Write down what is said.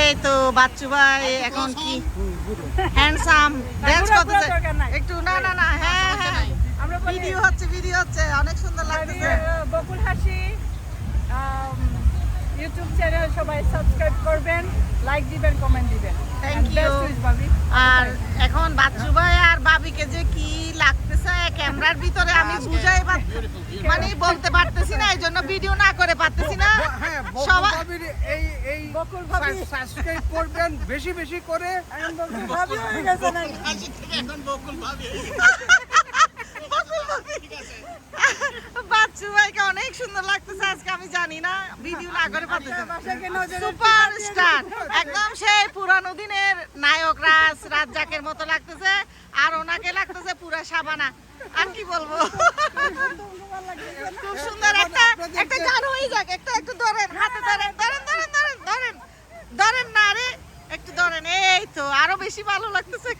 এই তো বাচ্চু ভাই এখন কি হ্যান্ডসাম ডান্স করতেছে একটু না না না হ্যাঁ হ্যাঁ ভিডিও হচ্ছে অনেক সুন্দর লাগতেছে বকুল হাসি ইউটিউব চ্যানেল সবাই সাবস্ক্রাইব করবেন লাইক দিবেন কমেন্ট দিবেন থ্যাংক ইউ আর এখন বাচ্চু ভাই আর বাবিকে যে কি লাগতেছে ক্যামেরার ভিতরে আমি বুঝাই মানে বলতে পারতেছি না এইজন্য ভিডিও না করে পারতেছি না সবাই এই বকুল ভাবি সাবস্ক্রাইব করবেন বেশি বেশি করে এখন বকুল ভাবি হয়ে গেছে না এখন বকুল ভাবি বাচ্চু ভাইকে অনেক সুন্দর লাগতেছে আজকে আমি জানি না ভিডিও না করে পারতেছি সুপার স্টার একদম সেই পুরানো দিনের নায়ক রাজ্জাকের মতো লাগতেছে আর ওনাকে লাগতেছে পুরা শাবানা আর কি বলবো খুব সুন্দর একটা গান হয়ে যাক একটু ধরেন হাতে ধরেন না রে একটু ধরেন এই তো আরো বেশি ভালো লাগতেছে